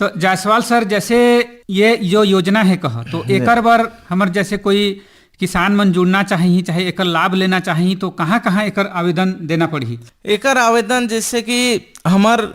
तो जायसवाल सर, जैसे ये जो योजना है कहा, तो एकर बार हमर जैसे कोई किसान मन जुड़ना चाहिए, चाहे एकर लाभ लेना चाहिए, तो कहाँ कहाँ एकर आवेदन देना पड़ही? एकर आवेदन जैसे कि हमार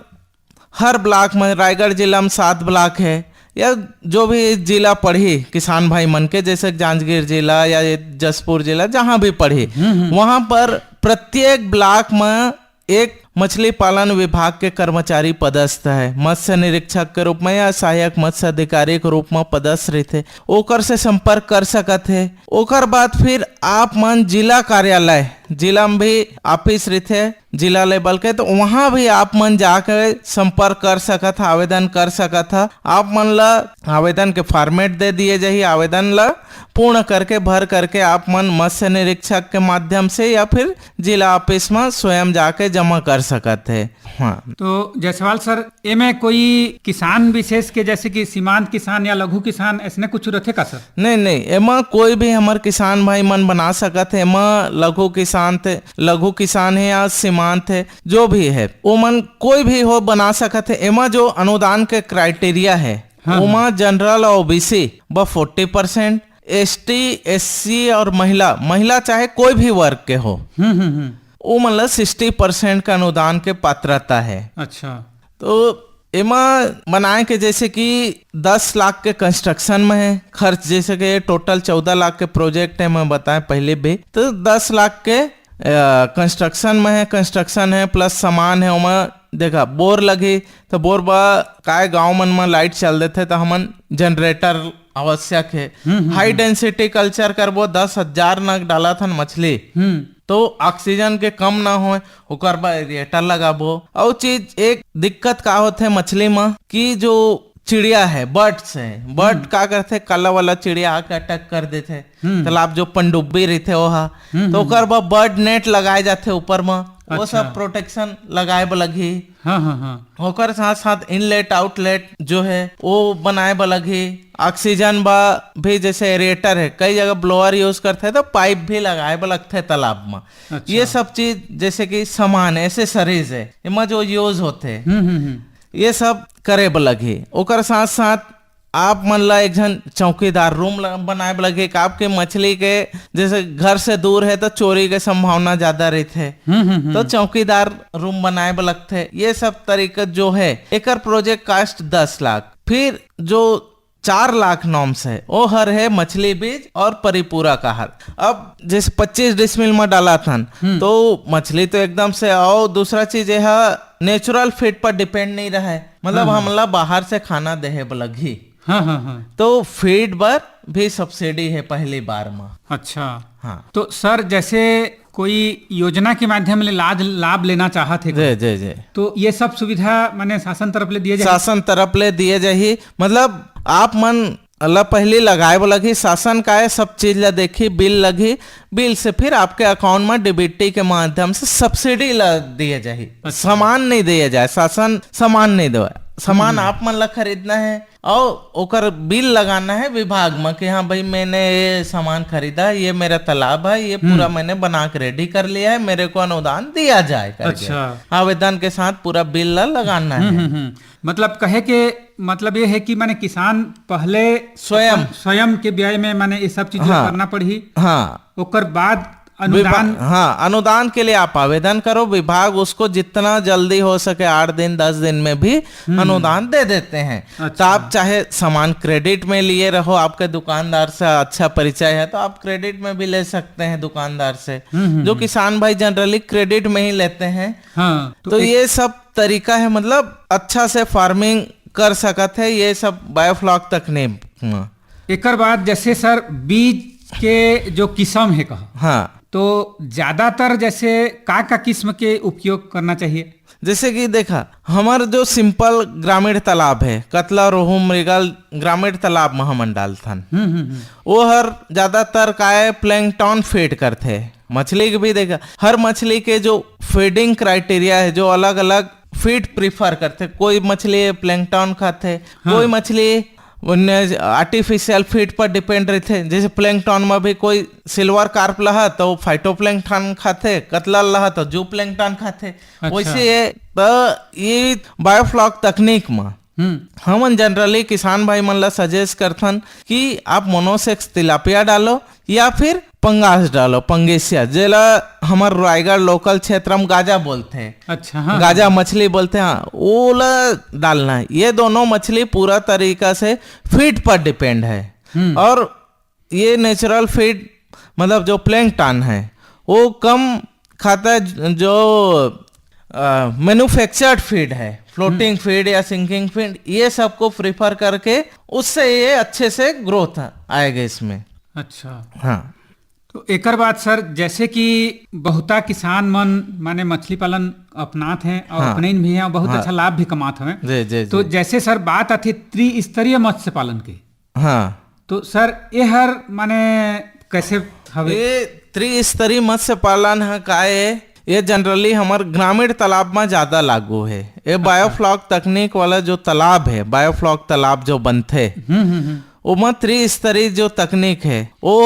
हर ब्लॉक में, रायगढ़ जिला में 7 ब्लॉक है, या जो भी जिला पढ़ी किसान भाई मन के, जैसे जांजगीर जिला या जसपुर जिला, जहाँ भी पढ़ी, वहां पर प्रत्येक ब्लॉक में एक मछली पालन विभाग के कर्मचारी पदस्थ है, मत्स्य निरीक्षक के रूप में या सहायक मत्स्य अधिकारी के रूप में पदस्थ रहते, ओकर से संपर्क कर सकत है। ओकर बाद फिर आप मन जिला कार्यालय, जिला में भी ऑफिस रहते जिला लेवल के, तो वहां भी आप मन जाकर संपर्क कर सकत है, आवेदन कर सकत है। आप मन ला आवेदन के फॉर्मेट दे दिए जाइए, आवेदन ला पूर्ण करके भर करके आप मन मत्स्य निरीक्षक के माध्यम से या फिर जिला ऑफिस में स्वयं जाके जमा कर सकते है। हाँ, तो जायसवाल सर, एमे कोई किसान विशेष के जैसे कि सीमांत किसान या लघु किसान ऐसने कुछ रखे का सर? नहीं नहीं, एमा कोई भी हमार किसान भाई मन बना सकते है। एमा लघु किसान है या सीमांत है, जो भी है वो मन कोई भी हो बना सकते है। एमा जो अनुदान के क्राइटेरिया है, उमा जनरल और ओबीसी व 40%, एसटी, एससी और महिला चाहे कोई भी वर्ग के हो, वो मतलब 60% का अनुदान के पात्रता है। अच्छा, तो एमा बनाए के जैसे कि 10 लाख के कंस्ट्रक्शन में है खर्च, जैसे कि टोटल 14 लाख के प्रोजेक्ट है, मैं बताएं पहले भी, तो 10 लाख के कंस्ट्रक्शन है प्लस सामान है। उमा देखा बोर लगी तो बोर बा काय गांव मन में लाइट चल देते, तो हमन जनरेटर आवश्यक है। हाई डेंसिटी कल्चर करबो, 10,000 नग डाला था मछली, तो ऑक्सीजन के कम ना हो, ओकर बाद एरिएटर लगाबो। और चीज एक दिक्कत का होते मछली में कि जो चिड़िया है, बर्ड का करते, काला वाला चिड़िया आके अटैक कर देते तालाब, जो पनडुब्बी रहते वहा, तो ओकर बाद बर्ड नेट लगाए जाते ऊपर में। वो अच्छा। सब प्रोटेक्शन लगाए लगी। हाँ। ओकर साथ साथ इनलेट आउटलेट जो है वो बनाए लगी। ऑक्सीजन बा भी, जैसे एरिएटर है, कई जगह ब्लोअर यूज करते हैं, तो पाइप भी लगाए लगते हैं तालाब में। अच्छा। ये सब चीज जैसे कि सामान एसेसरीज है, इनमें जो यूज होते हैं, ये सब करे लगी। ओकर साथ साथ आप मन ला एक जन चौकीदार रूम बनाए लगे, आपके मछली के जैसे घर से दूर है तो चोरी के संभावना ज्यादा रहते है, तो चौकीदार रूम बनाए लगते। ये सब तरीका जो है, एकर प्रोजेक्ट कास्ट 10 लाख। फिर जो 4 लाख नॉर्म्स है, वो हर है मछली बीज और परिपूरा का हर। अब जैसे 25 डिसमिल में डाला था, तो मछली तो एकदम से, और दूसरा चीज यह नेचुरल फीड पर डिपेंड नहीं रहा है, मतलब हमला बाहर से खाना देहे लगी। हाँ। तो फीड पर भी सब्सिडी है पहली बार में। अच्छा, हाँ। तो सर, जैसे कोई योजना के माध्यम ले लाभ लेना चाहत है, जी, तो ये सब सुविधा माने शासन तरफ ले दिए जाए? शासन तरफ ले दिए जाही, मतलब आप मन अल्लाह पहले लगाए लगी, शासन का है सब चीज ला देखी, बिल लगी, बिल से फिर आपके अकाउंट में डीबीटी के माध्यम से सब्सिडी ला दिए जाही। सामान नहीं दिया जाए, शासन सामान नहीं दे, सामान आप मन ला खरीदना है और ओकर बिल लगाना है विभाग में कि हाँ भाई मैंने ये सामान खरीदा, ये मेरा तालाब है, ये पूरा मैंने बना के रेडी कर लिया है, मेरे को अनुदान दिया जाए करके। अच्छा। आवेदन के साथ पूरा बिल ला लगाना है। मतलब कहे के मतलब ये है कि माने किसान पहले स्वयं के व्यय में माने ये सब चीजें करना पड़ी। हाँ, ओकर बाद अनुदान, अनुदान के लिए आप आवेदन करो, विभाग उसको जितना जल्दी हो सके 8 दिन 10 दिन में भी अनुदान दे देते हैं। अच्छा। तो आप चाहे सामान क्रेडिट में लिए रहो, आपके दुकानदार से अच्छा परिचय है तो आप क्रेडिट में भी ले सकते हैं दुकानदार से, जो किसान भाई जनरली क्रेडिट में ही लेते हैं। हाँ, तो ये सब तरीका है, मतलब अच्छा से फार्मिंग कर सकते है, ये सब बायोफ्लॉक तकनीक। एकर बाद जैसे सर बीज के जो किस्म है कहा, हाँ, तो ज्यादातर जैसे का किस्म के उपयोग करना चाहिए? जैसे कि देखा, हमारा जो सिंपल ग्रामीण तालाब है, कतला, रोहू, मृगल ग्रामीण तालाब में हम डालथन, वो हर ज्यादातर का है प्लैंकटन फीड करते हैं। मछली के भी देखा, हर मछली के जो फीडिंग क्राइटेरिया है, जो अलग अलग फीड प्रीफर करते, कोई मछली प्लैंकटन खाते, कोई मछली आर्टिफिशियल फीड पर डिपेंड रहते। जैसे प्लैंकटन में भी कोई सिल्वर कार्प लहा तो फाइटोप्लैंकटन खाते, कतला लहा तो जू प्लैंकटन खाते। अच्छा। वैसे ये बायोफ्लॉक तकनीक में हमन जनरली किसान भाई मन ला सजेस्ट करथन कि आप मोनोसेक्स तिलापिया डालो या फिर पंगास डालो, पंगेसिया, जेला हमार रायगढ़ लोकल क्षेत्र में गाजा बोलते हैं। अच्छा, हाँ, गाजा मछली बोलते हैं, हाँ, वो ला डालना है। ये दोनों मछली पूरा तरीका से फीड पर डिपेंड है और ये नेचुरल फीड मतलब जो प्लैंकटन है वो कम खाता है, जो मैन्युफैक्चर्ड फीड है, फ्लोटिंग फीड या सिंकिंग फीड, ये सबको प्रिफर करके उससे ये अच्छे से ग्रोथ आएगा इसमें। अच्छा, हाँ, तो एकर बाद सर जैसे कि बहुता किसान मन माने मछली पालन अपनात हैं और अपने भी हैं और बहुत अच्छा लाभ भी कमात हमें। जी जी तो जैसे सर बात आती त्रिस्तरीय मत्स्य पालन की, हाँ, तो सर ये हर माने कैसे हवे? ये त्रिस्तरीय मत्स्य पालन है का ये जनरली हमारे ग्रामीण तालाब में ज्यादा लागू है। ये बायोफ्लॉक तकनीक वाला जो तालाब है, बायोफ्लॉक तालाब जो बनते वो त्रिस्तरीय जो तकनीक है वो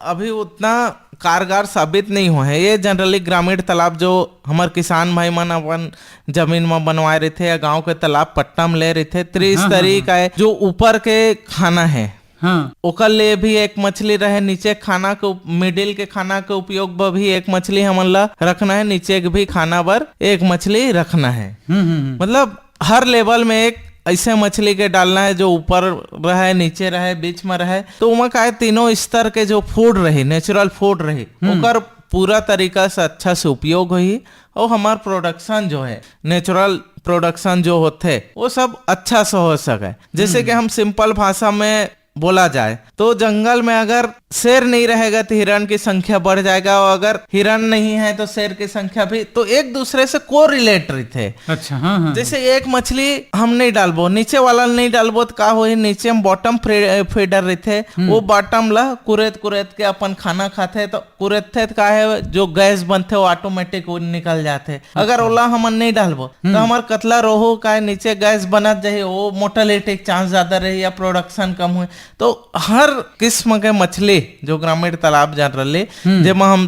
अभी उतना कारगर साबित नहीं हुआ है। ये जनरली ग्रामीण तालाब जो हमारे किसान भाई मन अपन जमीन में बनवाए रहे थे या गांव के तालाब पट्टा में ले रहे थे, त्रिस्तरीय का है जो ऊपर के खाना है, हाँ, ओकर लिए भी एक मछली रहे, नीचे खाना को मिडिल के खाना के उपयोग पर भी एक मछली हमन ला रखना है, नीचे के भी खाना पर एक मछली रखना है। मतलब हर लेवल में एक ऐसे मछली के डालना है जो ऊपर रहे, नीचे रहे, बीच में रहे, तो उमा का तीनों स्तर के जो फूड रही, नेचुरल फूड रही, ओकर पूरा तरीका से अच्छा से उपयोग हुई और हमार प्रोडक्शन जो है, नेचुरल प्रोडक्शन जो होते वो सब अच्छा से हो सके। जैसे कि हम सिंपल भाषा में बोला जाए तो जंगल में अगर शेर नहीं रहेगा तो हिरण की संख्या बढ़ जाएगा और अगर हिरण नहीं है तो शेर की संख्या भी, तो एक दूसरे से को रिलेट रही थे। अच्छा, हाँ, हाँ, जैसे एक मछली हम नहीं डालबो, नीचे वाला नहीं डालबो तो का हो, नीचे हम बॉटम फीडर रही थे, वो बॉटम ला कुरेत कुरेत के अपन खाना खाते तो कुरेत थे तो का है जो गैस बनते वो ऑटोमेटिक निकल जाते। अगर ओला हम नहीं डालबो तो हमार कतला रोहू का नीचे गैस बनत जाए, वो मोर्टेलिटी चांस ज्यादा रही या प्रोडक्शन कम हुए। तो हर किस्म के मछली जो ग्रामीण तालाब जनरली जेमा हम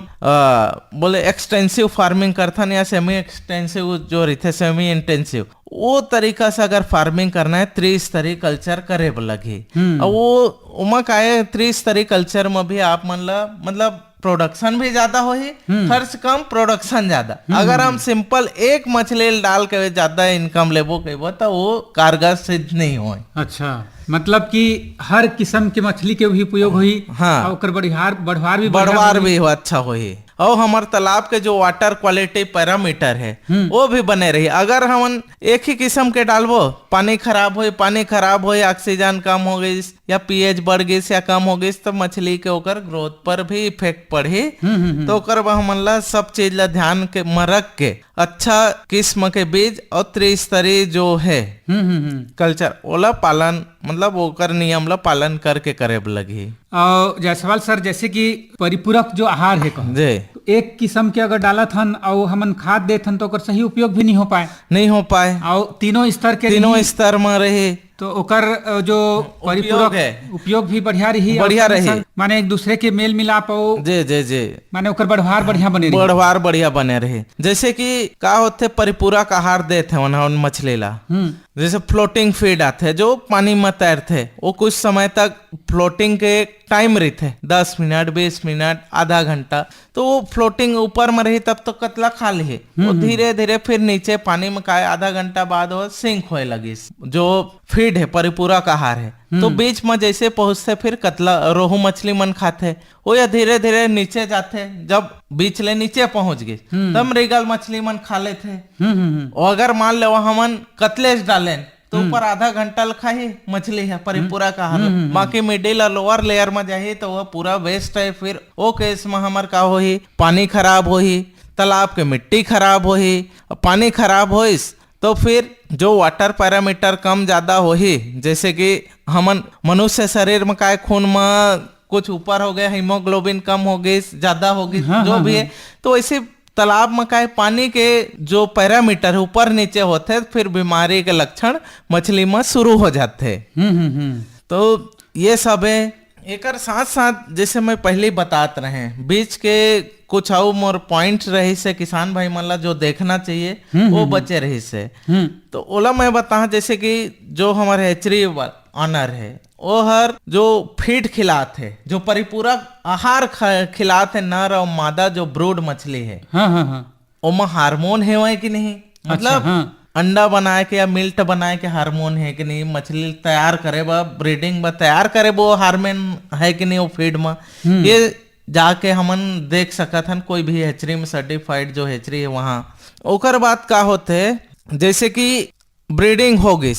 बोले एक्सटेंसिव फार्मिंग करथन या सेमी एक्सटेंसिव जो रहते सेमी इंटेंसिव, वो तरीका से अगर फार्मिंग करना है त्रिस्तरीय कल्चर करे लगी। और वो उमा का है त्रिस्तरीय कल्चर में भी आप मन ला मतलब प्रोडक्शन भी ज्यादा हो ही, खर्च कम प्रोडक्शन ज्यादा। अगर हम सिंपल एक मछली डाल के ज्यादा इनकम लेबो कहबो तो वो कारगर सिद्ध नहीं हो। अच्छा, मतलब कि हर किस्म के मछली के भी उपयोग हुई, हाँ, और ओकर बढ़वार भी हो अच्छा होई। और हमारे तालाब के जो वाटर क्वालिटी पैरामीटर है वो भी बने रही। अगर हम एक ही किस्म के डालबो पानी खराब हो, ऑक्सीजन कम हो गई या पीएच बढ़ गई या कम हो गई तो मछली के ओकर ग्रोथ पर भी इफेक्ट पड़ी। तो ओकर हमन ला सब चीज ला ध्यान के में रख के अच्छा किस्म के बीज और त्रिस्तरीय जो है कल्चर ओला पालन मतलब ओकर नियम ला पालन करके करे लगी। और जायसवाल सर जैसे कि परिपूरक जो आहार है कहूं, जी, तो एक किस्म के अगर डाला थन और हमन खाद देथन तो ओकर सही उपयोग भी नहीं हो पाए और तीनों स्तर में रहे तो ओकर जो परिपूरक उपयोग भी बढ़िया रही माने एक दूसरे के मेल मिलाप हो, जी माने ओकर बढ़वार बढ़िया बने रहे। जैसे कि का होते परिपूरक आहार देते उन मछली ला, जैसे फ्लोटिंग फीड आते जो पानी में तैरते, वो कुछ समय तक फ्लोटिंग के टाइम रहते 10 मिनट 20 मिनट आधा घंटा, तो वो फ्लोटिंग ऊपर में रही तब तो कतला खा ली, वो धीरे धीरे फिर नीचे पानी में का आधा घंटा बाद वो सिंक होए लगी। जो फीड है परिपूरक आहार है तो बीच में जैसे पहुंचते फिर कतला रोहू मछली मन खाते वो या धीरे धीरे नीचे जाते, जब बीच ले नीचे पहुंच गए तब मृगल मछली मन खा लेते। और अगर मान लो हमन कतलेस डालें तो ऊपर आधा घंटा लखा ही मछली है परिपूरक आहार, बाकी मिडिल और लोअर लेयर में जाही तो वह पूरा वेस्ट है। फिर वो केस में हमार का हो ही पानी खराब हो ही, तालाब के मिट्टी खराब हो ही, पानी खराब हो तो फिर जो वाटर पैरामीटर कम ज्यादा हो ही, जैसे कि हमन मनुष्य शरीर में का खून में कुछ ऊपर हो गया, हीमोग्लोबिन कम हो गई ज्यादा हो गई, जो भी है, तो ऐसे तालाब में का पानी के जो पैरामीटर ऊपर नीचे होते फिर बीमारी के लक्षण मछली में शुरू हो जाते। तो ये सब है। एक साथ साथ जैसे मैं पहले बतात रहे बीच के कुछ और मोर पॉइंट रही से किसान भाई मन ला जो देखना चाहिए वो बचे रही से। तो ओला मैं बता, जैसे कि जो हमारे हेचरी ऑनर है वो हर जो फीड खिलाते है, जो परिपूरक आहार खिलाते नर और मादा जो ब्रूड मछली है, हाँ हाँ हाँ, ओमा हार्मोन है कि नहीं, मतलब हाँ। अंडा बनाए के या मिल्ट बनाए के हार्मोन है कि नहीं, मछली तैयार करे बा ब्रीडिंग बा तैयार करे वो हार्मोन है कि नहीं वो फीड में, ये जाके हमन देख सकत हन कोई भी हेचरी में सर्टिफाइड जो हेचरी है वहाँ। ओकर बाद का होते जैसे कि ब्रीडिंग हो गई,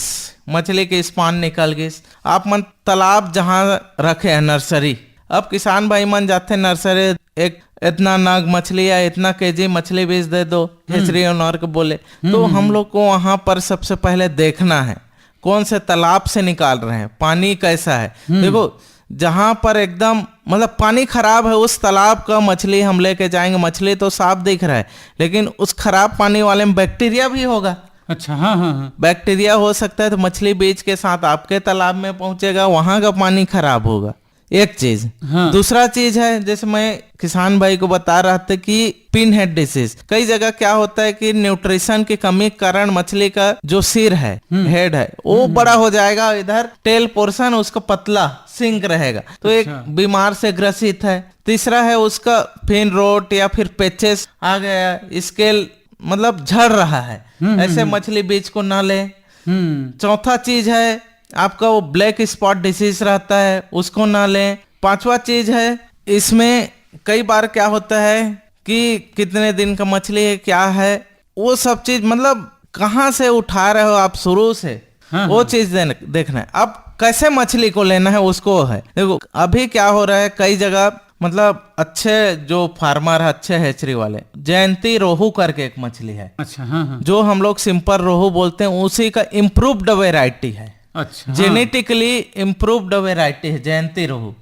मछली के स्पान निकल गई, आप मन तालाब जहाँ रखे हैं नर्सरी, अब किसान भाई मन जाते नर्सरी एक इतना नाग मछली या इतना केजी मछली बेच दे दो हेचरी ओनर को बोले, तो हम लोग को वहां पर सबसे पहले देखना है कौन से तालाब से निकाल रहे हैं, पानी कैसा है। देखो जहां पर एकदम मतलब पानी खराब है उस तालाब का मछली हम लेके जाएंगे, मछली तो साफ दिख रहा है लेकिन उस खराब पानी वाले में बैक्टीरिया भी होगा। अच्छा, हाँ हाँ हाँ, बैक्टीरिया हो सकता है तो मछली बीज के साथ आपके तालाब में पहुंचेगा, वहां का पानी खराब होगा, एक चीज। हाँ। दूसरा चीज है जैसे मैं किसान भाई को बता रहा था कि पिन हेड डिसीज, कई जगह क्या होता है कि न्यूट्रिशन की कमी के कारण मछली का जो सिर है हेड है वो बड़ा हो जाएगा, इधर टेल पोर्शन उसका पतला सिंक रहेगा, तो एक बीमार से ग्रसित है। तीसरा है उसका फिन रोट या फिर पेचेस आ गया, स्केल मतलब झड़ रहा है, ऐसे मछली बीज को ना ले। चौथा चीज है आपका वो ब्लैक स्पॉट डिसीज रहता है, उसको ना लें। पांचवा चीज है इसमें कई बार क्या होता है कि कितने दिन का मछली है क्या है वो सब चीज, मतलब कहाँ से उठा रहे हो आप शुरू से, हाँ, वो चीज देखना है। अब कैसे मछली को लेना है उसको है, देखो अभी क्या हो रहा है कई जगह, मतलब अच्छे जो फार्मर है अच्छे हेचरी वाले, जयंती रोहू करके एक मछली है, अच्छा, हाँ हाँ, जो हम लोग सिंपल रोहू बोलते हैं, उसी का इम्प्रूव्ड वेराइटी है, अच्छा, जेनेटिकली इम्प्रूव्ड वेराइटी है जयंती रोहू।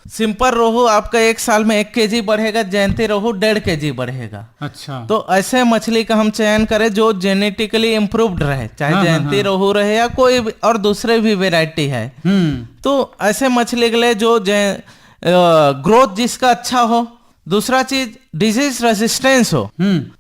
सिंपल रोहू आपका 1 साल में 1 केजी बढ़ेगा, जयंती रोहू 1.5 केजी बढ़ेगा। अच्छा, तो ऐसे मछली का हम चयन करें जो जेनेटिकली इम्प्रूव्ड रहे, चाहे जयंती रोहू रहे या कोई भी और दूसरे भी वेराइटी है। तो ऐसे मछली के लिए जो ग्रोथ जिसका अच्छा हो, दूसरा चीज डिजीज रेजिस्टेंस हो,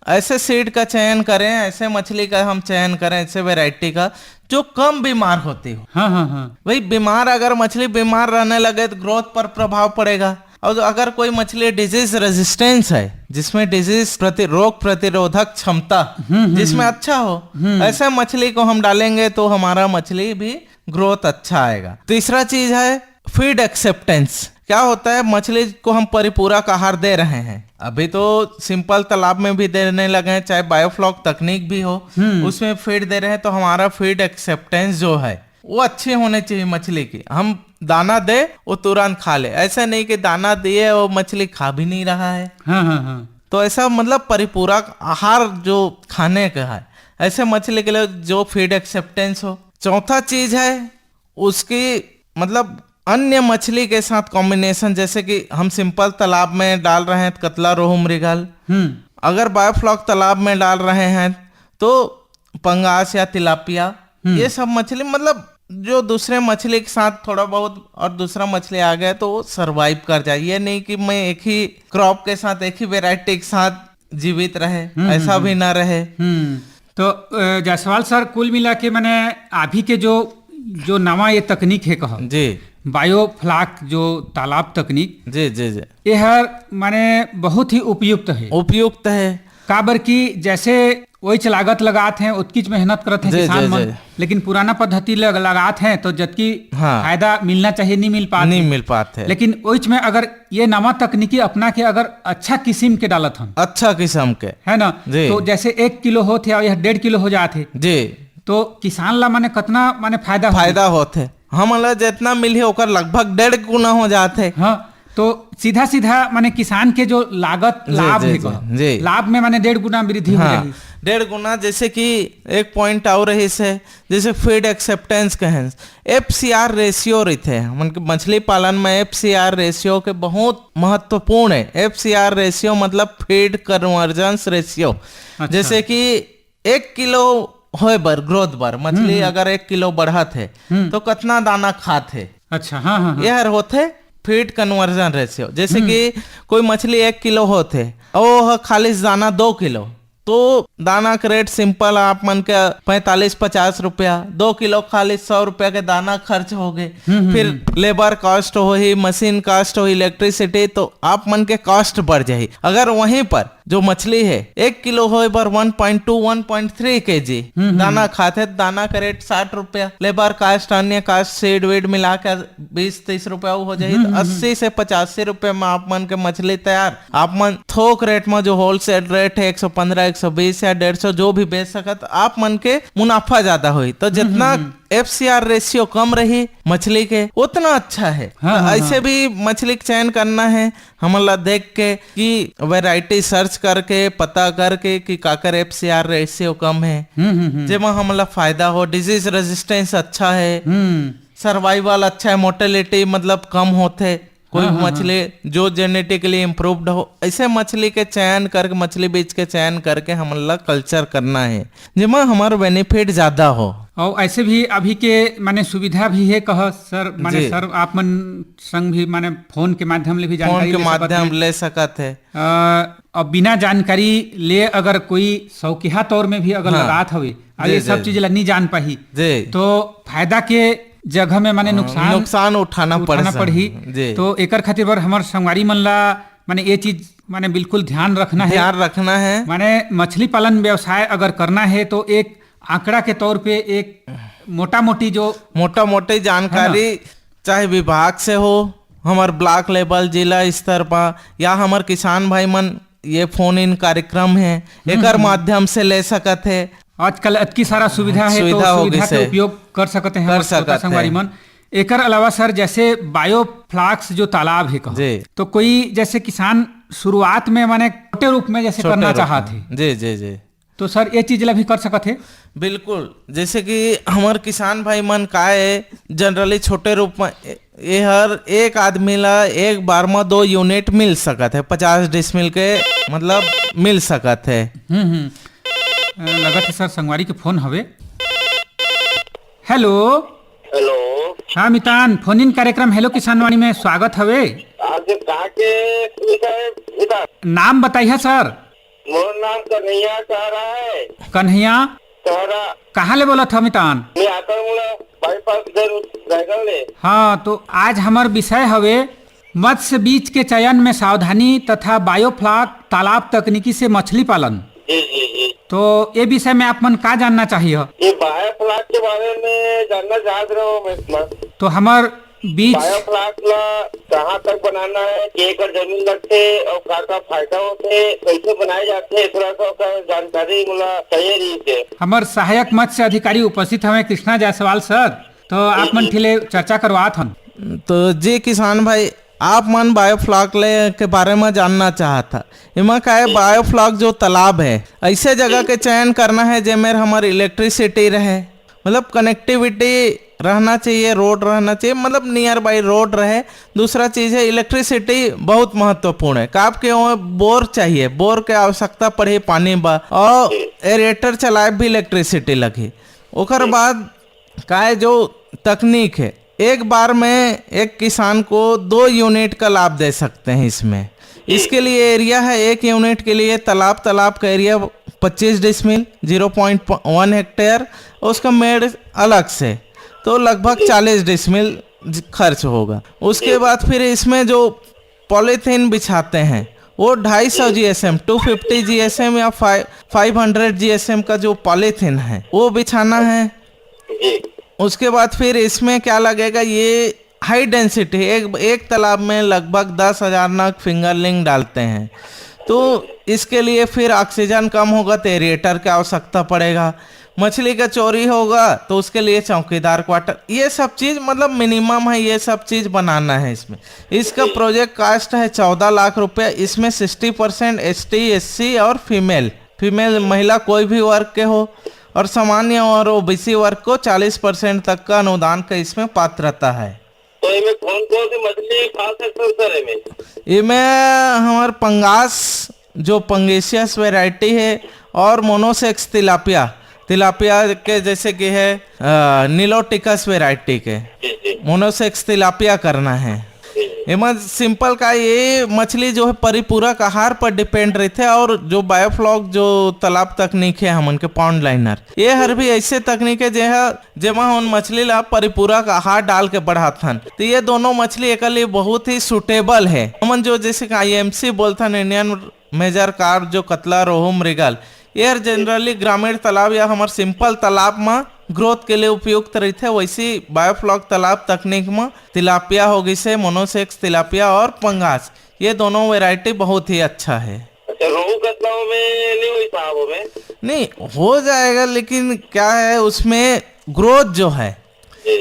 ऐसे सीड का चयन करें, ऐसे मछली का हम चयन करें, ऐसे वैरायटी का जो कम बीमार होती हो। हाँ हाँ हाँ, भाई बीमार अगर मछली बीमार रहने लगे तो ग्रोथ पर प्रभाव पड़ेगा, और अगर कोई मछली डिजीज रेजिस्टेंस है जिसमें डिजीज रोग प्रतिरोधक क्षमता जिसमें अच्छा हो, ऐसे मछली को हम डालेंगे तो हमारा मछली भी ग्रोथ अच्छा आएगा। तीसरा चीज है फीड एक्सेप्टेंस। क्या होता है मछली को हम परिपूरक आहार दे रहे हैं, अभी तो सिंपल तालाब में भी देने लगे हैं, चाहे बायोफ्लॉक तकनीक भी हो उसमें फीड दे रहे हैं, तो हमारा फीड एक्सेप्टेंस जो है वो अच्छी होनी चाहिए मछली की। हम दाना दे वो तुरंत खा ले, ऐसा नहीं कि दाना दिए वो मछली खा भी नहीं रहा है। हाँ हाँ हाँ, तो ऐसा मतलब परिपूरक आहार जो खाने का है ऐसे मछली के लिए जो फीड एक्सेप्टेंस हो। चौथा चीज है उसकी मतलब अन्य मछली के साथ कॉम्बिनेशन, जैसे कि हम सिंपल तालाब में डाल रहे हैं कतला रोहू मृगल, अगर बायोफ्लॉक तालाब में डाल रहे हैं तो पंगास या तिलापिया, ये सब मछली मतलब जो दूसरे मछली के साथ थोड़ा बहुत और दूसरा मछली आ गया तो वो सरवाइव कर जाए। ये नहीं कि मैं एक ही क्रॉप के साथ एक ही वेराइटी के साथ जीवित रहे, ऐसा भी ना रहे। तो जायसवाल सर कुल मिला के मैंने अभी के जो नवा ये तकनीक है कहा जी, बायोफ्लॉक जो तालाब तकनीक, जी जी जी, ये हर माने बहुत ही उपयुक्त है। उपयुक्त है काबर की जैसे वही लागत लगाते हैं उतकी मेहनत करते हैं किसान मन, लेकिन पुराना पद्धति लगाते हैं तो जबकि फायदा मिलना चाहिए नहीं मिल पाते। लेकिन वही में अगर ये नवा तकनीकी अपना के अगर अच्छा किस्म के डालत हम, अच्छा किस्म के है ना, तो जैसे 1 किलो होते और यह 1.5 किलो हो जाते जी, तो किसान ला माने कितना माने फायदा होते, हम जितना मिली ओकर लगभग 1.5 गुना हो जाते। हाँ, तो सीधा सीधा माने किसान के जो लागत लाभ है, लाभ में माने 1.5 गुना वृद्धि हो जाएगी। 1.5 गुना, जैसे कि एक पॉइंट और रही से जैसे फीड एक्सेप्टेंस कहें, FCR रेशियो रहते हैं मछली पालन में, FCR रेशियो के बहुत महत्वपूर्ण है। FCR रेशियो मतलब फीड कन्वर्जेंस रेशियो। जैसे कि 1 किलो होए बर ग्रोथ बर मछली अगर 1 किलो बढ़त है तो कितना दाना खाते, अच्छा, हाँ हाँ, यह होते फीड कन्वर्जन रेशियो, जैसे कि कोई मछली 1 किलो होते और खालिश दाना 2 किलो, तो दाना का रेट सिंपल आप मन के 45-50 रुपया, 2 किलो खाली 100 रुपया के दाना खर्च हो गए। फिर लेबर कॉस्ट हो ही, मशीन कॉस्ट हो, इलेक्ट्रिसिटी, तो आप मन के कॉस्ट बढ़ जाही। अगर वहीं पर जो मछली है 1 किलो हो पर 1.2-1.3 kg दाना खाते, दाना का रेट 60 रुपया, लेबर कास्ट अन्य कास्ट सीड वीड मिला के 20-30 रुपया हो जाए, तो 80 से 85 रुपये में आप मन के मछली तैयार। आप मन थोक रेट में जो होलसेल रेट है 115, 120 या 150 जो भी बेच सकत, आप मन के मुनाफा ज्यादा हुई। तो जितना FCR रेशियो कम रही मछली के उतना अच्छा है। हाँ, तो हाँ, ऐसे भी मछली का चयन करना है हमला देख के कि वैरायटी सर्च करके पता करके कि काकर FCR रेशियो कम है, जेमा हमला फायदा हो, डिजीज रेजिस्टेंस अच्छा है, सर्वाइवल अच्छा है, मोर्टेलिटी मतलब कम होते, कोई मछली जो जेनेटिकली इम्प्रूव्ड हो, ऐसे मछली के चयन करके, मछली बीज के चयन करके हमला कल्चर करना है जिसमें हमारा बेनिफिट ज्यादा हो। और ऐसे भी अभी के माने सुविधा भी है कह सर, माने सर आप मन संग भी माने फोन के माध्यम ले भी जानकारी फोन के माध्यम ले सकत है। अब बिना जानकारी ले अगर कोई शौकिया तौर में भी अगर लगात हवे, ये सब चीज नहीं जान पाही, तो फायदा के जगह में माने नुकसान उठाना पड़ी। तो एकर खातिर बर हमार संगवारी मन ला माने ये चीज माने बिल्कुल ध्यान रखना है। माने मछली पालन व्यवसाय अगर करना है तो एक आंकड़ा के तौर पे एक मोटा मोटी जानकारी चाहे विभाग से हो, हमार ब्लॉक लेवल जिला स्तर पर, या हमार किसान भाई मन ये फोन इन कार्यक्रम है एकर माध्यम से ले सकत है। आजकल अतकी सारा सुविधा है, तो सुविधा के उपयोग कर सकते हैं संगवारी मन। एकर अलावा सर जैसे बायोफ्लाक्स जो तालाब है तो कोई जैसे किसान शुरुआत में माने छोटे रूप में जैसे करना चाहते जी, तो सर ये चीज ला भी कर सकते है। बिल्कुल, जैसे कि हमार किसान भाई मन का है जनरली छोटे रूप में ये हर एक आदमी ला एक बार में 2 यूनिट मिल सकत है, 50 डिसमिल के मतलब मिल सकत है। लगत है सर संगवारी के फोन हवे। हेलो हाँ मितान, फोन इन कार्यक्रम हेलो किसान वाणी में स्वागत हवे। नाम बताइए सर। मोर नाम कन्हैया कह रहा है। कन्हैया कहाँ ले बोला था मितान? हाँ, तो आज हमार विषय हवे मत्स्य बीज के चयन में सावधानी तथा बायोफ्लाक तालाब तकनीकी से मछली पालन। जी। तो ये विषय में आप मन का जानना चाहिए? ये बायोफ्लाक के बारे में जानना चाहते रहो। तो हमार बीज बायोफ्लाक ला कहाँ तक बनाना है, एकड़ जमीन लगते और का फायदा होते, कैसे बनाए जाते, थोड़ा सा जानकारी मुला चाहिए रही थे। हमार सहायक मत्स्य अधिकारी उपस्थित हमें कृष्णा जायसवाल सर, तो आप मन ठिले चर्चा करवात हन। तो जी किसान भाई, आप मन बायोफ्लाक ले के बारे में जानना चाहता। इमा का है बायोफ्लाक जो तालाब है, ऐसे जगह के चयन करना है जिसमें हमारी इलेक्ट्रिसिटी रहे, मतलब कनेक्टिविटी रहना चाहिए, रोड रहना चाहिए, मतलब नियर बाई रोड रहे। दूसरा चीज है इलेक्ट्रिसिटी बहुत महत्वपूर्ण है। काप के बोर चाहिए, बोर के आवश्यकता पड़े पानी बा, और एरेटर चलाए भी इलेक्ट्रिसिटी लगी। ओकर बाद का है जो तकनीक है, एक बार में एक किसान को 2 यूनिट का लाभ दे सकते हैं। इसके लिए एरिया है, 1 यूनिट के लिए तालाब का एरिया 25 डिसमिल 0.1 हेक्टेयर, उसका मेड़ अलग से तो लगभग 40 डिसमिल खर्च होगा। उसके बाद फिर इसमें जो पॉलीथीन बिछाते हैं वो 250 GSM 250 GSM या 500 GSM का जो पॉलीथीन है वो बिछाना है। उसके बाद फिर इसमें क्या लगेगा, ये हाई डेंसिटी एक तालाब में लगभग 10,000 नग फिंगरलिंग डालते हैं, तो इसके लिए फिर ऑक्सीजन कम होगा तो एरिएटर की आवश्यकता पड़ेगा। मछली का चोरी होगा तो उसके लिए चौकीदार क्वार्टर, ये सब चीज़ मतलब मिनिमम है, ये सब चीज़ बनाना है। इसका प्रोजेक्ट कास्ट है 14 लाख रुपये। इसमें 60% ST SC और फीमेल महिला कोई भी वर्ग के हो, और सामान्य और OBC वर्ग को 40% तक का अनुदान का इसमें पात्रता है। तो इनमें कौन कौन सी मछली खा सकते हैं सर? इनमें हमारे पंगास जो पंगेशियस वैरायटी है, और मोनोसेक्स तिलापिया के जैसे कि है निलोटिकस वैरायटी के मोनोसेक्स तिलापिया करना है। एमा सिंपल का ये मछली जो है परिपूरक आहार पर डिपेंड रहते हैं, और जो बायोफ्लॉक जो तालाब तकनीक है हमन के पॉन्ड लाइनर, ये हर भी ऐसे तकनीक है जेमा उन मछली ला परिपूरक आहार डाल के बढ़ाथन। तो ये दोनों मछली एक लिए बहुत ही सुटेबल है। हमन जो जैसे IMC बोलथन, इंडियन मेजर कार्प, जो कतला, रोहू, मृगल, ये जनरली ग्रामीण तालाब या हमार सिंपल तालाब में ग्रोथ के लिए उपयुक्त रहते। वैसी बायोफ्लॉक तालाब तकनीक में तिलापिया हो गई से, मोनोसेक्स तिलापिया और पंगास, ये दोनों वैरायटी बहुत ही अच्छा है। अच्छा, रोहू कतलाओं में नहीं हुई साहब में? नहीं, हो जाएगा, लेकिन क्या है उसमें ग्रोथ जो है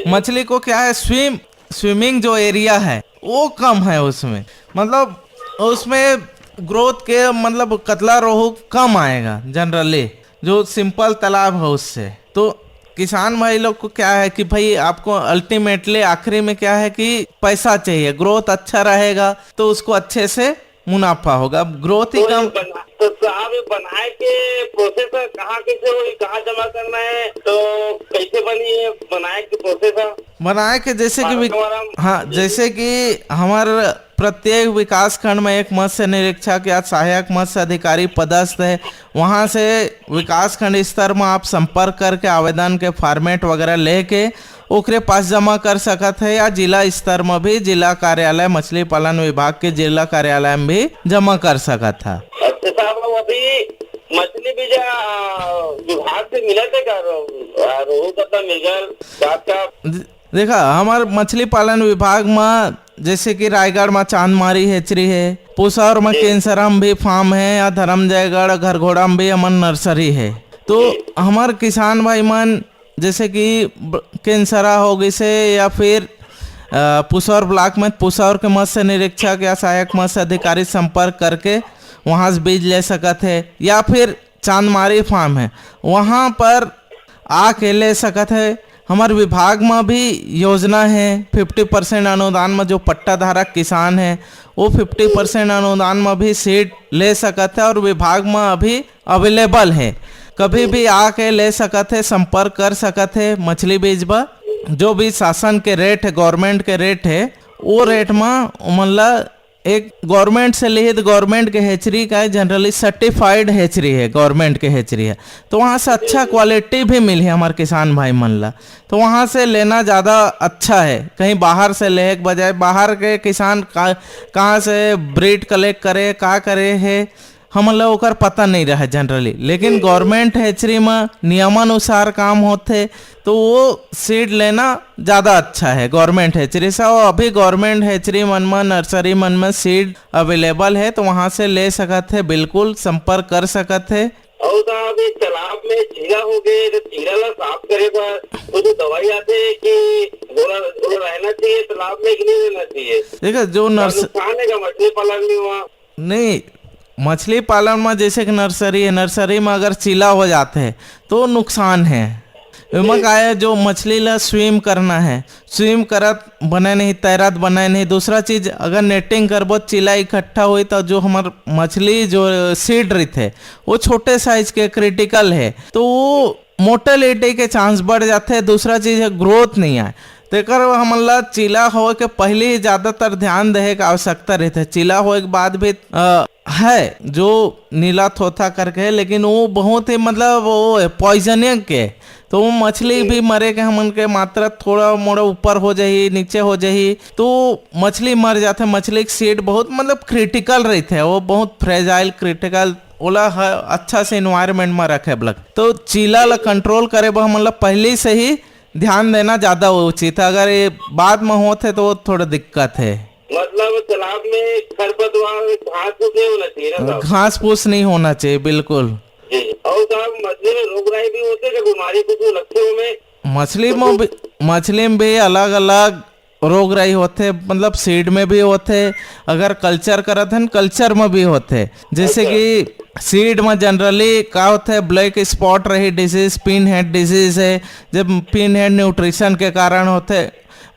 मछली को क्या है, स्विमिंग जो एरिया है वो कम है उसमें, मतलब उसमें ग्रोथ के मतलब कतला रोहू कम आएगा जनरली जो सिंपल तालाब है उससे। तो किसान भाई लोग को क्या है कि भाई आपको अल्टीमेटली आखिरी में क्या है कि पैसा चाहिए, ग्रोथ अच्छा रहेगा तो उसको अच्छे से मुनाफा होगा, ग्रोथ ही कम। तो साहब बनाए के प्रोसेस कहाँ कैसे हुई, कहाँ जमा करना है, तो कैसे बनी है बनाए की प्रोसेस? बनाए के जैसे कि हाँ, जैसे कि हमारे प्रत्येक विकास खंड में एक मत्स्य निरीक्षक या सहायक मत्स्य अधिकारी पदस्थ है, वहाँ से विकास खंड स्तर में आप संपर्क करके आवेदन के फॉर्मेट वगैरह लेके ओकरे पास जमा कर सकत है, या जिला स्तर में भी जिला कार्यालय मछली पालन विभाग के जिला कार्यालय में भी जमा कर सकत है। अच्छा साहब, अभी मछली बीज विभाग से मिला थे का रोहू कतला मृगल का? देखा हमारे मछली पालन विभाग में जैसे कि रायगढ़ में चांदमारी हेचरी है, पुसौर में केंसरम भी फार्म है, या धर्मजयगढ़ घरघोड़ा में भी अमन नर्सरी है। तो हमारे किसान भाई मन जैसे कि केंसरा हो गई से, या फिर पुसौर ब्लॉक में पुसौर के मत्स्य निरीक्षक या सहायक मत्स्य अधिकारी संपर्क करके वहाँ से बीज ले सकत है, या फिर चांदमारी फार्म है वहाँ पर आके ले सकत है। हमारे विभाग में भी योजना है 50% अनुदान में, जो पट्टा धारक किसान है वो 50% अनुदान में भी सीड ले सकते है, और विभाग में अभी अवेलेबल है, कभी भी आके ले सकते है, संपर्क कर सकते है। मछली बीज बा जो भी शासन के रेट है, गवर्नमेंट के रेट है, वो रेट में मतलब एक गवर्नमेंट से लिहित गवर्नमेंट के हेचरी का है, जनरली सर्टिफाइड हेचरी है, गवर्नमेंट के हेचरी है, तो वहाँ से अच्छा क्वालिटी भी मिली हमारे किसान भाई मन ला, तो वहाँ से लेना ज़्यादा अच्छा है। कहीं बाहर से ले के बजाय बाहर के किसान कहाँ से ब्रीड कलेक्ट करे का करे है हम लोग ओकर पता नहीं रहा जनरली, लेकिन गवर्नमेंट हेचरी में नियमानुसार काम होते तो वो सीड लेना ज़्यादा अच्छा है गवर्नमेंट हेचरी से। और अभी गवर्नमेंट हेचरी मन में नर्सरी मन में सीड अवेलेबल है, तो वहाँ से ले सकते है, बिल्कुल संपर्क कर सकते है। और साहब तालाब में चीरा हो गए तो चीरा ला साफ करे पर तो जो दवाई आते है कि वो रहना चाहिए तालाब में कि नहीं रहना चाहिए? देखो जो नुकसान है मछली पालन में वहाँ नहीं, मछली पालन में जैसे कि नर्सरी है, नर्सरी में अगर चीला हो जाते हैं तो नुकसान है। इमा का है जो मछली ला स्विम करना है, स्विम करत बने नहीं, तैरत बने नहीं। दूसरा चीज अगर नेटिंग करबो चीला इकट्ठा हुई तो जो हमार मछली जो सीड रही थे वो छोटे साइज के क्रिटिकल है, तो वो मोर्टेलिटी के चांस बढ़ जाते हैं। दूसरा चीज है ग्रोथ नहीं आए, तेकर हमला चीला हो के पहले ही ज्यादातर ध्यान देने का आवश्यकता रहता है। चीला हो के बाद भी है जो नीला थोथा करके है, लेकिन वो बहुत ही मतलब वो है पॉइजनिंग के, तो वो मछली भी मरे के हमन के मात्रा थोड़ा मोड़ा ऊपर हो जाही नीचे हो जाही तो मछली मर जाते। मछली की सीड बहुत मतलब क्रिटिकल रहते है, वो बहुत फ्रेजाइल क्रिटिकल ओला अच्छा से इन्वायरमेंट में रखे ब्लक। तो चीला ला कंट्रोल करे मतलब पहले से ही ध्यान देना ज्यादा उचित है, अगर ये बाद में होते तो थोड़ा दिक्कत है। मतलब तालाब में खरपतवार घास फूस नहीं होना चाहिए, घास फूस नहीं होना चाहिए बिल्कुल। और साहब मछली में रोग राई भी होते हैं, बीमारी कुछ लगते में? मछली में भी अलग अलग रोग राई होते, मतलब सीड में भी होते, अगर कल्चर करत है कल्चर में भी होते। जैसे कि सीड में जनरली क्या होता है, ब्लैक स्पॉट रही डिजीज, पिन हेड डिजीज है, जब पिन हेड न्यूट्रिशन के कारण होते।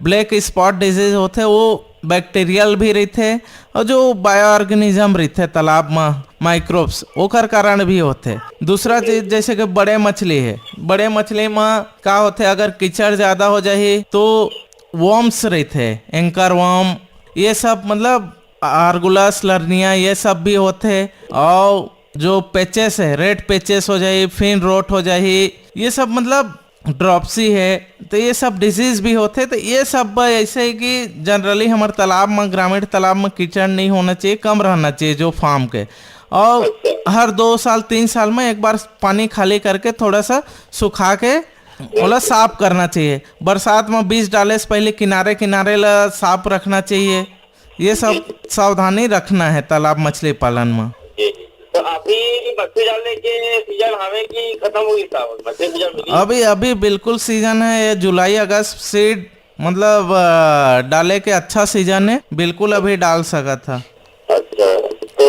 ब्लैक स्पॉट डिजीज होते वो बैक्टीरियल भी रहते, और जो बायो ऑर्गेनिज्म रहते तालाब में माइक्रोब्स ओकर कारण भी होते। दूसरा चीज जैसे कि बड़े मछली है, बड़े मछली में क्या होते, अगर कीचड़ ज्यादा हो जाए तो वर्म्स रहते, एंकर वर्म ये सब मतलब आर्गुलस लर्निया ये सब भी होते, और जो पेचेस है रेड पेचेस हो जाए, फिन रोट हो जाए, ये सब मतलब ड्रॉपसी है, तो ये सब डिजीज भी होते। तो ये सब ऐसे है कि जनरली हमारे तालाब में, ग्रामीण तालाब में कीचड़ नहीं होना चाहिए, कम रहना चाहिए जो फार्म के, और हर 2 साल 3 साल में एक बार पानी खाली करके थोड़ा सा सुखा के ओला साफ करना चाहिए। बरसात में बीज डाले से पहले किनारे किनारे ला साफ रखना चाहिए। ये सब सावधानी रखना है तालाब मछली पालन में। तो अभी मछली डालने के सीजन हवे कि खत्म हो गई? मछली सीजन मिली अभी बिल्कुल सीजन है, जुलाई अगस्त सीड मतलब डाले के अच्छा सीजन है, बिल्कुल अभी डाल सका था। अच्छा, तो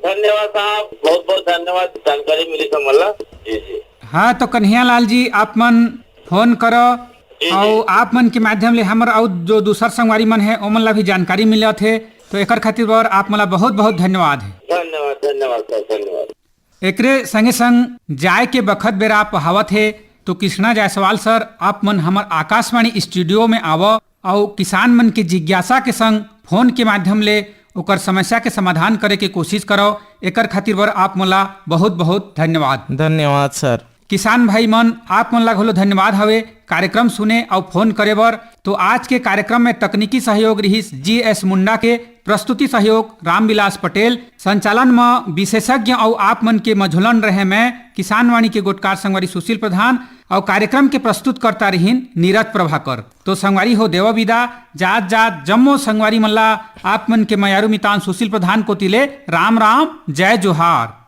धन्यवाद साहब, बहुत बहुत धन्यवाद, जानकारी मिली तो मला। जी जी हाँ, तो कन्हैया लाल जी आप मन फोन करो और आप मन के माध्यम ले हमर और जो दूसर संगवारी मन है ओमन ला भी जानकारी मिला थे, तो एकर खातिर बर आप मला बहुत बहुत धन्यवाद है। धन्यवाद धन्यवाद सर, धन्यवाद। एकरे संगे संग जाय के बखत बेरा आप हावत है तो कृष्णा जायसवाल सर आप मन हमर आकाशवाणी स्टूडियो में आव और किसान मन के जिज्ञासा के संग फोन के माध्यम ले ओकर समस्या के समाधान करे के कोशिश करो। एकर खातिर बर आप मला बहुत बहुत धन्यवाद। धन्यवाद सर। किसान भाई मन आप मन ला घलो धन्यवाद हवे कार्यक्रम सुने और फोन करे बर। तो आज के कार्यक्रम में तकनीकी सहयोग रहीस GS मुंडा के, प्रस्तुति सहयोग रामविलास पटेल, संचालन में विशेषज्ञ और आप मन के मझुलन रहे मैं किसान वाणी के गोटकार संगवारी सुशील प्रधान और कार्यक्रम के प्रस्तुत करता रहीन नीरज प्रभाकर। तो संगवारी हो देव विदा, जात जात जम्मो संगवारी मल्ला आप मन के मयारू मितान सुशील प्रधान को तिले राम राम, जय जोहार।